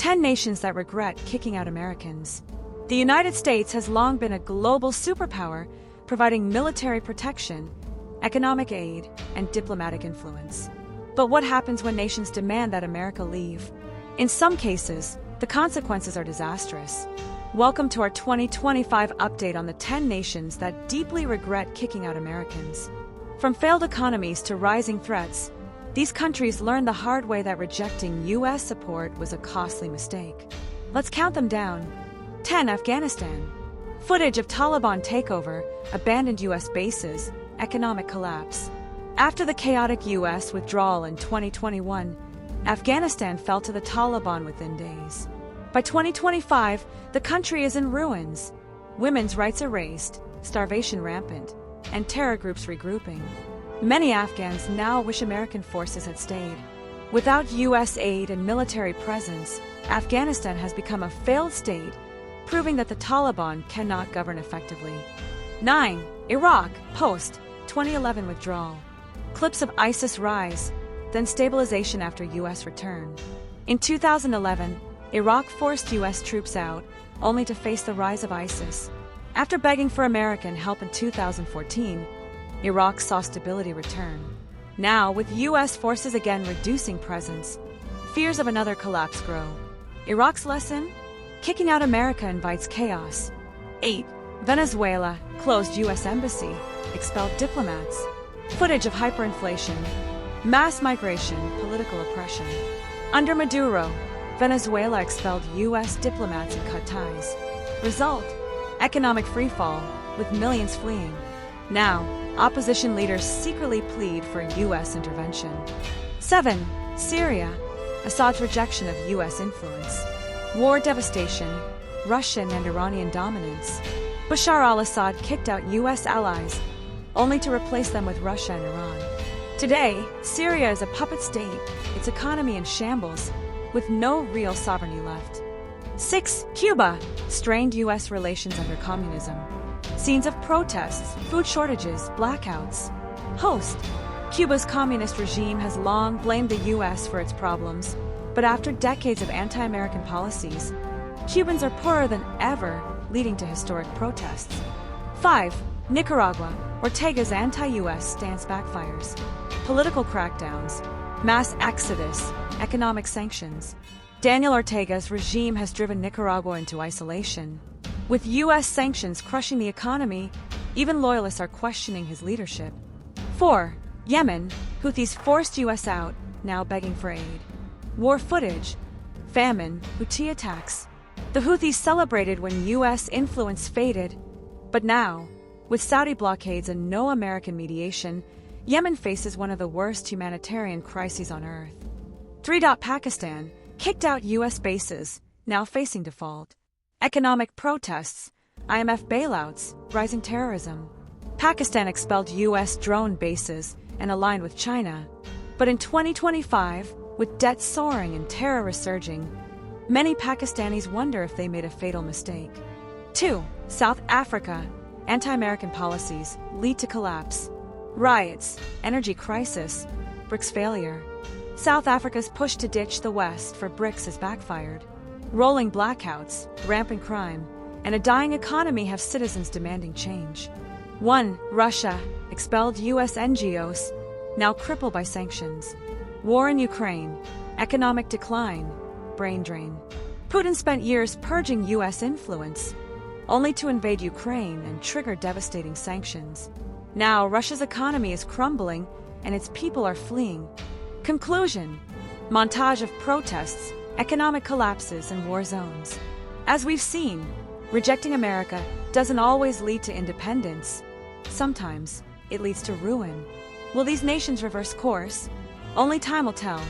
10 nations that regret kicking out Americans. The United States has long been a global superpower, providing military protection, economic aid, and diplomatic influence. But what happens when nations demand that America leave? In some cases, the consequences are disastrous. Welcome to our 2025 update on the 10 nations that deeply regret kicking out Americans. From failed economies to rising threats, these countries learned the hard way that rejecting U.S. support was a costly mistake. Let's count them down. 10. Afghanistan. Footage of Taliban takeover, abandoned U.S. bases, economic collapse. After the chaotic U.S. withdrawal in 2021, Afghanistan fell to the Taliban within days. By 2025, the country is in ruins. Women's rights erased, starvation rampant, and terror groups regrouping. Many Afghans now wish American forces had stayed. Without U.S. aid and military presence, Afghanistan has become a failed state, proving that the Taliban cannot govern effectively. 9. Iraq, post-2011 withdrawal. Clips of ISIS rise, then stabilization after U.S. return. In 2011, Iraq forced U.S. troops out, only to face the rise of ISIS. After begging for American help in 2014, Iraq saw stability return. Now, with U.S. forces again reducing presence, fears of another collapse grow. Iraq's lesson? Kicking out America invites chaos. 8. Venezuela, closed U.S. embassy, expelled diplomats. Footage of hyperinflation, mass migration, political oppression. Under Maduro, Venezuela expelled U.S. diplomats and cut ties. Result: economic freefall, with millions fleeing. Now, opposition leaders secretly plead for U.S. intervention. 7. Syria, Assad's rejection of U.S. influence. War devastation, Russian and Iranian dominance. Bashar al-Assad kicked out U.S. allies, only to replace them with Russia and Iran. Today, Syria is a puppet state, its economy in shambles, with no real sovereignty left. 6. Cuba, strained U.S. relations under communism. Scenes of protests, food shortages, blackouts. Host: Cuba's communist regime has long blamed the U.S. for its problems, but after decades of anti-American policies, Cubans are poorer than ever, leading to historic protests. 5. Nicaragua, Ortega's anti-U.S. stance backfires. Political crackdowns, mass exodus, economic sanctions. Daniel Ortega's regime has driven Nicaragua into isolation. With U.S. sanctions crushing the economy, even loyalists are questioning his leadership. 4. Yemen, Houthis forced U.S. out, now begging for aid. War footage, famine, Houthi attacks. The Houthis celebrated when U.S. influence faded, but now, with Saudi blockades and no American mediation, Yemen faces one of the worst humanitarian crises on earth. 3. Pakistan, kicked out U.S. bases, now facing default. Economic protests, IMF bailouts, rising terrorism. Pakistan expelled U.S. drone bases and aligned with China. But in 2025, with debt soaring and terror resurging, many Pakistanis wonder if they made a fatal mistake. 2. South Africa, anti-American policies lead to collapse. Riots, energy crisis, BRICS failure. South Africa's push to ditch the West for BRICS has backfired. Rolling blackouts, rampant crime, and a dying economy have citizens demanding change. 1. Russia, expelled U.S. NGOs, now crippled by sanctions. War in Ukraine, economic decline, brain drain. Putin spent years purging U.S. influence, only to invade Ukraine and trigger devastating sanctions. Now, Russia's economy is crumbling and its people are fleeing. Conclusion: montage of protests, economic collapses, and war zones. As we've seen, rejecting America doesn't always lead to independence. Sometimes it leads to ruin. Will these nations reverse course? Only time will tell.